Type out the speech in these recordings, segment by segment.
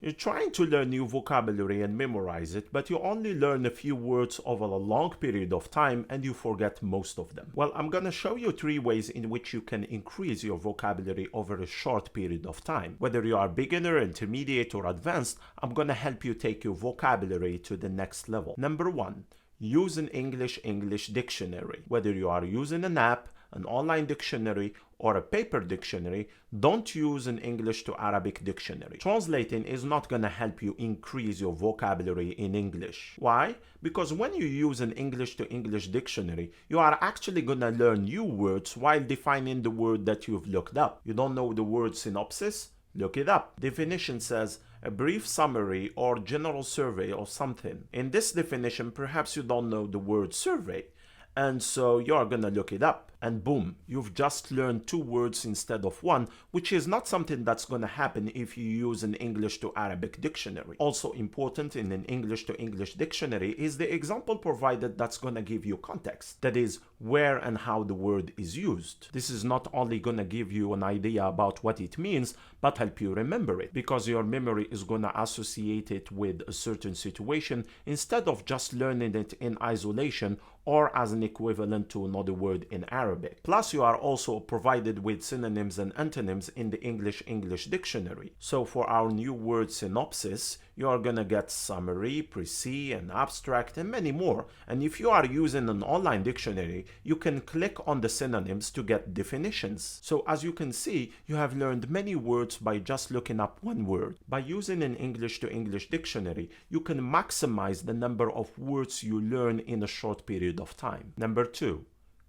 You're trying to learn new vocabulary and memorize it, but you only learn a few words over a long period of time and you forget most of them. Well, I'm gonna show you 3 ways in which you can increase your vocabulary over a short period of time. Whether you are beginner, intermediate, or advanced, I'm gonna help you take your vocabulary to the next level. Number 1, use an English dictionary. Whether you are using an app, an online dictionary, or a paper dictionary, don't use an English to Arabic dictionary. Translating is not going to help you increase your vocabulary in English. Why? Because when you use an English to English dictionary, you are actually going to learn new words while defining the word that you've looked up. You don't know the word synopsis? Look it up. Definition says a brief summary or general survey of something. In this definition, perhaps you don't know the word survey, and so you're gonna look it up, and boom, you've just learned 2 words instead of 1, which is not something that's gonna happen if you use an English to Arabic dictionary. Also important in an English to English dictionary is the example provided that's gonna give you context. That is, where and how the word is used. This is not only gonna give you an idea about what it means, but help you remember it, because your memory is gonna associate it with a certain situation instead of just learning it in isolation or as an equivalent to another word in Arabic. Plus, you are also provided with synonyms and antonyms in the English dictionary. So for our new word synopsis, you are gonna get summary, précis, and abstract, and many more. And if you are using an online dictionary, you can click on the synonyms to get definitions. So as you can see, you have learned many words by just looking up one word. By using an English to English dictionary, you can maximize the number of words you learn in a short period of time. Number 2,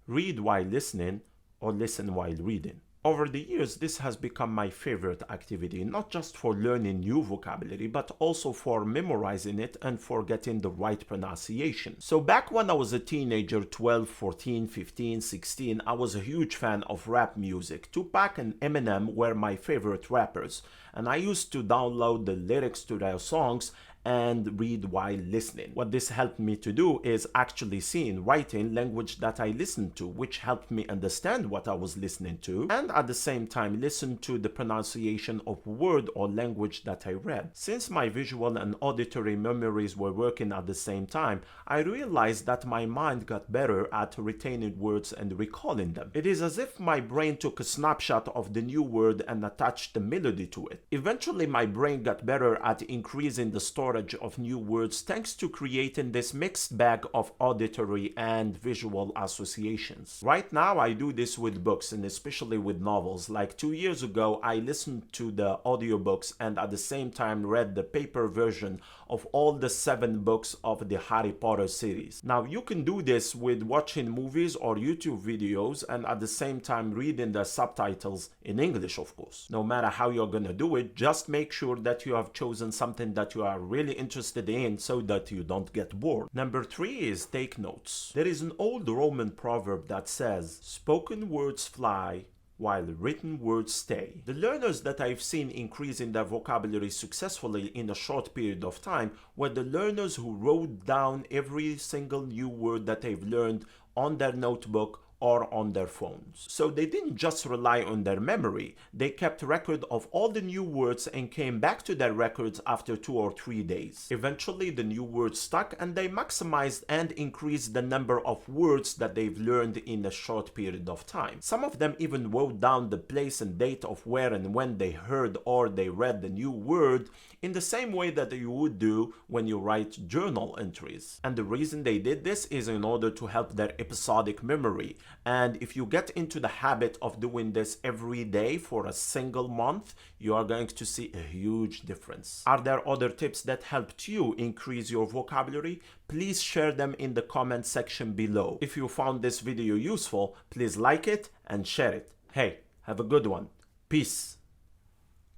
read while listening or listen while reading. Over the years, this has become my favorite activity, not just for learning new vocabulary, but also for memorizing it and for getting the right pronunciation. So back when I was a teenager, 12, 14, 15, 16, I was a huge fan of rap music. Tupac and Eminem were my favorite rappers, and I used to download the lyrics to their songs and read while listening. What this helped me to do is actually see in writing language that I listened to, which helped me understand what I was listening to, and at the same time listen to the pronunciation of word or language that I read. Since my visual and auditory memories were working at the same time, I realized that my mind got better at retaining words and recalling them. It is as if my brain took a snapshot of the new word and attached the melody to it. Eventually, my brain got better at increasing the storage of new words thanks to creating this mixed bag of auditory and visual associations. Right now, I do this with books, and especially with novels. Like 2 years ago, I listened to the audiobooks and at the same time read the paper version of all the 7 books of the Harry Potter series. Now, you can do this with watching movies or YouTube videos and at the same time reading the subtitles in English, of course. No matter how you're gonna do it, just make sure that you have chosen something that you are really interested in so that you don't get bored. Number 3 is take notes. There is an old Roman proverb that says, "Spoken words fly, while written words stay." The learners that I've seen increasing their vocabulary successfully in a short period of time were the learners who wrote down every single new word that they've learned on their notebook or on their phones. So they didn't just rely on their memory, they kept record of all the new words and came back to their records after 2 or 3 days. Eventually the new words stuck and they maximized and increased the number of words that they've learned in a short period of time. Some of them even wrote down the place and date of where and when they heard or they read the new word in the same way that you would do when you write journal entries. And the reason they did this is in order to help their episodic memory. And if you get into the habit of doing this every day for a single month, you are going to see a huge difference. Are there other tips that helped you increase your vocabulary? Please share them in the comment section below. If you found this video useful, please like it and share it. Hey, have a good one. Peace.